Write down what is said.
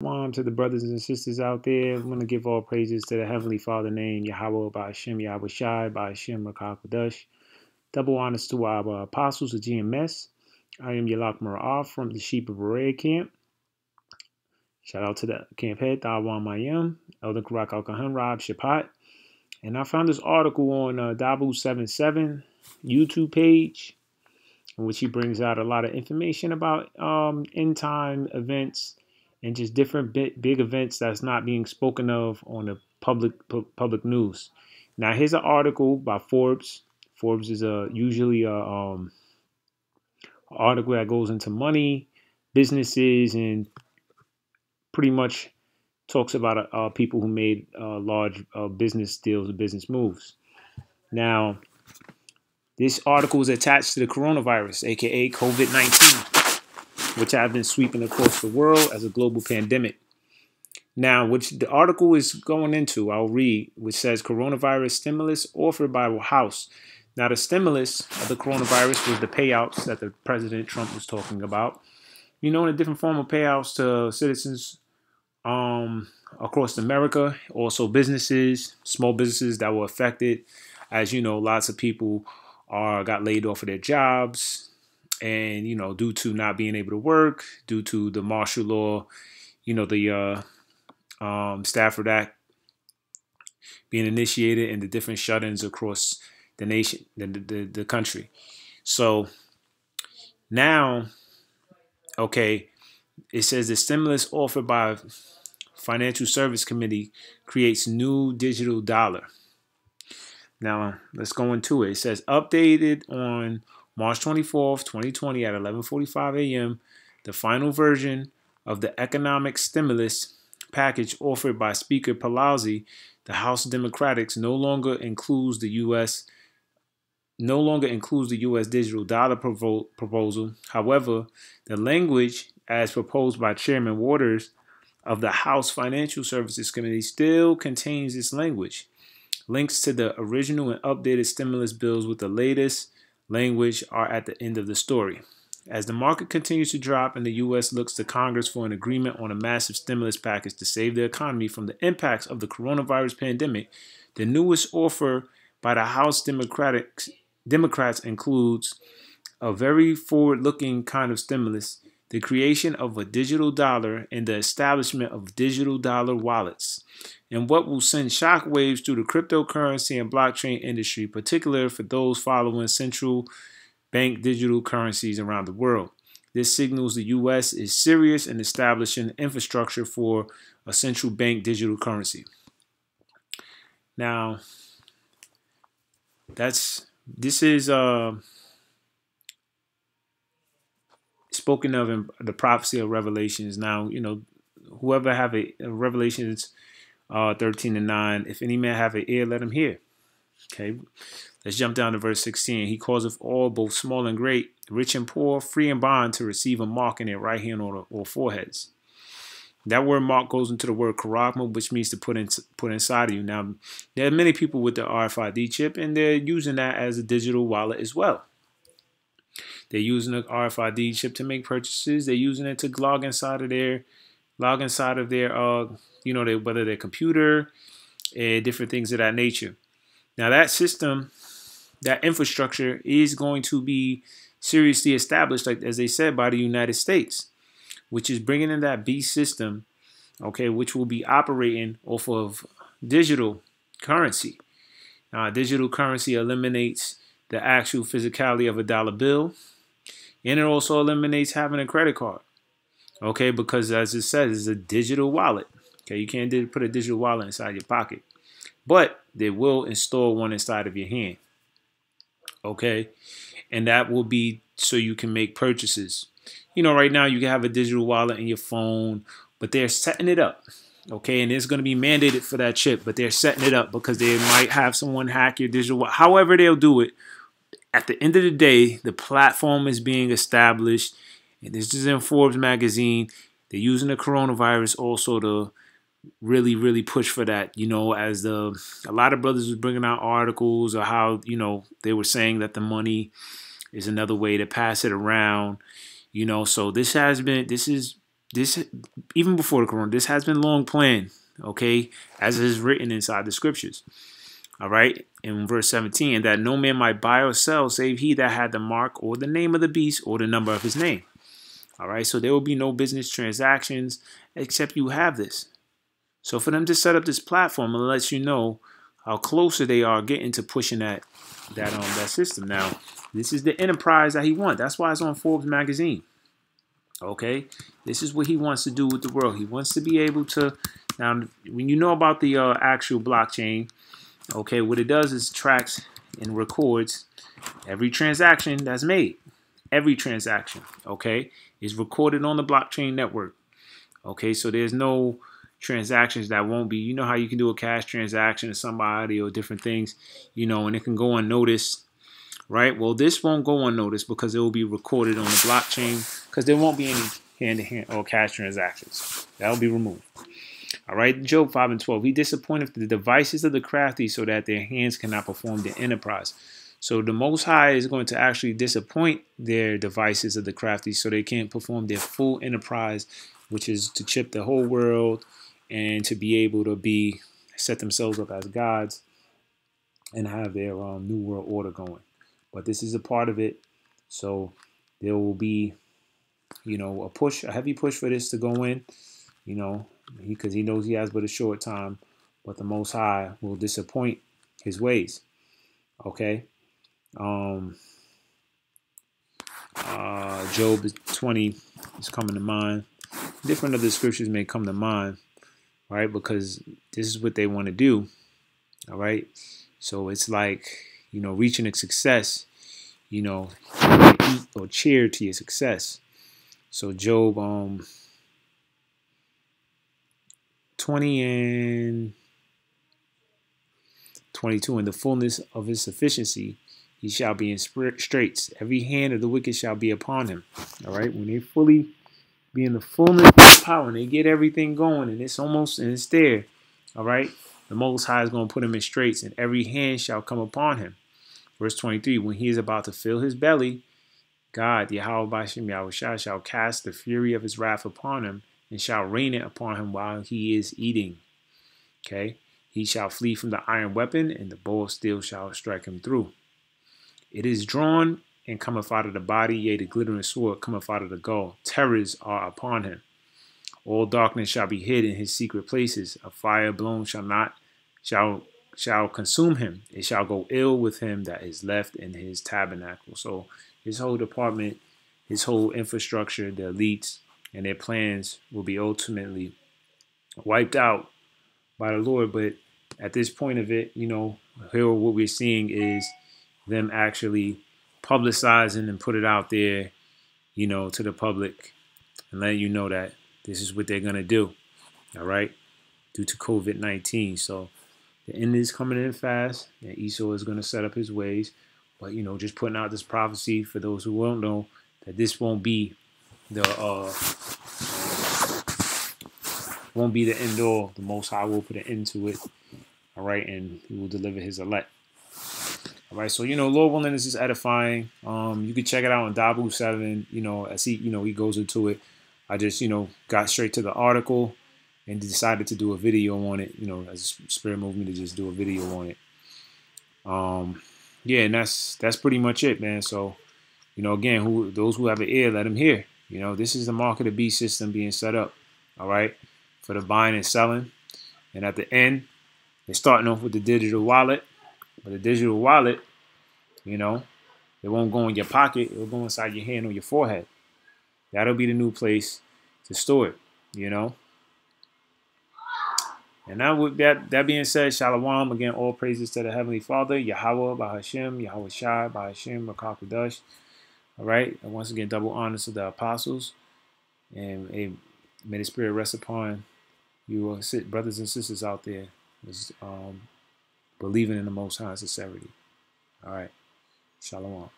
Shalom to the brothers and sisters out there. I'm going to give all praises to the Heavenly Father name, Yahweh, Ba'ashem, Yahweh Shai, Ba'ashem, Rakakadash. Double honors to our apostles of GMS. I am Yalak Mar'af from the Sheep of Array camp. Shout out to the camp head, Dawan Mayim, Elder Karak Al-Kahan, Rob Shapat. And I found this article on Dabu77 YouTube page, in which he brings out a lot of information about end time events and just different big events that's not being spoken of on the public news. Now, here's an article by Forbes. Forbes is usually a article that goes into money, businesses, and pretty much talks about people who made large business deals and business moves. Now, this article is attached to the coronavirus, aka COVID-19, which have been sweeping across the world as a global pandemic. Now, which the article is going into, I'll read, which says coronavirus stimulus offered by House. Now, the stimulus of the coronavirus was the payouts that the President Trump was talking about. You know, in a different form of payouts to citizens across America, also businesses, small businesses that were affected. As you know, lots of people got laid off of their jobs, and due to not being able to work, due to the martial law, the Stafford Act being initiated, and the different shut-ins across the nation, the country. So now, okay, it says the stimulus offered by Financial Service Committee creates new digital dollar. Now, let's go into it. It says, updated on March 24th, 2020 at 11:45 a.m., the final version of the economic stimulus package offered by Speaker Pelosi, the House Democrats, no longer includes the U.S. digital dollar proposal. However, the language as proposed by Chairman Waters of the House Financial Services Committee still contains this language. Links to the original and updated stimulus bills with the latest language are at the end of the story. As the market continues to drop and the U.S. looks to Congress for an agreement on a massive stimulus package to save the economy from the impacts of the coronavirus pandemic, the newest offer by the House Democrats includes a very forward-looking kind of stimulus, the creation of a digital dollar and the establishment of digital dollar wallets, and what will send shockwaves through the cryptocurrency and blockchain industry, particularly for those following central bank digital currencies around the world. This signals the U.S. is serious in establishing infrastructure for a central bank digital currency. Now, this is spoken of in the prophecy of Revelations. Now, whoever have a Revelations 13:9, if any man have an ear, let him hear. Okay, let's jump down to verse 16. He causeth all, both small and great, rich and poor, free and bond, to receive a mark in their right hand or foreheads. That word mark goes into the word charagma, which means to put inside of you. Now, there are many people with the RFID chip, and they're using that as a digital wallet as well. They're using the RFID chip to make purchases. They're using it to log inside of their whether their computer and different things of that nature. Now, that system, that infrastructure is going to be seriously established, like as they said, by the United States, which is bringing in that beast system, okay, which will be operating off of digital currency. Digital currency eliminates the actual physicality of a dollar bill, and it also eliminates having a credit card, okay, because as it says, it's a digital wallet. Okay, you can't put a digital wallet inside your pocket, but they will install one inside of your hand, okay, and that will be so you can make purchases. Right now you can have a digital wallet in your phone, but they're setting it up, okay, and it's going to be mandated for that chip, but they're setting it up because they might have someone hack your digital wallet. However they'll do it, at the end of the day, the platform is being established, and this is in Forbes magazine. They're using the coronavirus also to really, really push for that, as a lot of brothers was bringing out articles of how, they were saying that the money is another way to pass it around, so this is this, even before the corona, this has been long planned, okay, as it is written inside the scriptures. All right, in verse 17, and that no man might buy or sell save he that had the mark or the name of the beast or the number of his name. All right, so there will be no business transactions except you have this. So for them to set up this platform, it lets you know how closer they are getting to pushing that system. Now, this is the enterprise that he wants. That's why it's on Forbes magazine. Okay, this is what he wants to do with the world. He wants to be able to. Now, when you know about the actual blockchain, okay, what it does is tracks and records every transaction that's made. Every transaction, okay, is recorded on the blockchain network. Okay, so there's no transactions that won't be. You know how you can do a cash transaction to somebody or different things, you know, and it can go unnoticed, right? Well, this won't go unnoticed because it will be recorded on the blockchain, because there won't be any hand-to-hand or cash transactions. That will be removed. All right, Job 5 and 12. He disappointed the devices of the crafty so that their hands cannot perform their enterprise. So the Most High is going to actually disappoint their devices of the crafty so they can't perform their full enterprise, which is to chip the whole world and to be able to set themselves up as gods and have their new world order going. But this is a part of it. So there will be, you know, a heavy push for this to go in, you know, because he knows he has but a short time, but the Most High will disappoint his ways. Okay. Job 20 is coming to mind. Different other scriptures may come to mind, right? Because this is what they want to do. All right. So it's like, you know, reaching a success, you know, eat or cheer to your success. So Job 20 and 22, in the fullness of his sufficiency, he shall be in straits. Every hand of the wicked shall be upon him. All right. When they fully be in the fullness of power and they get everything going and it's there. All right. The Most High is going to put him in straits and every hand shall come upon him. Verse 23, when he is about to fill his belly, God, Yahweh Bashem Yahushua, shall cast the fury of his wrath upon him and shall rain it upon him while he is eating. Okay. He shall flee from the iron weapon and the bow of steel shall strike him through. It is drawn and cometh out of the body, yea, the glittering sword cometh out of the gall. Terrors are upon him. All darkness shall be hid in his secret places. A fire blown shall consume him. It shall go ill with him that is left in his tabernacle. So his whole department, his whole infrastructure, the elites and their plans will be ultimately wiped out by the Lord. But at this point of it, you know, here what we're seeing is them actually publicizing and put it out there, you know, to the public and letting you know that this is what they're going to do. All right. Due to COVID-19. So the end is coming in fast and Esau is going to set up his ways. But, you know, just putting out this prophecy for those who won't know that this won't be the end all. The Most High will put an end to it. All right. And he will deliver his elect. All right, so, you know, Lord willing, this is edifying. You can check it out on Dabu 7, you know, as he goes into it. I just, you know, got straight to the article and decided to do a video on it, you know, as Spirit moved me to just do a video on it. Yeah, and that's pretty much it, man. So, you know, again, those who have an ear, let them hear. You know, this is the mark of the beast system being set up, all right, for the buying and selling. And at the end, they're starting off with the digital wallet. But the digital wallet, you know, it won't go in your pocket. It'll go inside your hand or your forehead. That'll be the new place to store it, you know. And now with that being said, Shalom. Again, all praises to the Heavenly Father, Yahweh, Bahashem, Yahweh Shai, Bahashem, Rakakudash. All right. And once again, double honors to the apostles. And may the Spirit rest upon you, brothers and sisters out there. Believing in the Most High sincerity. All right. Shalom.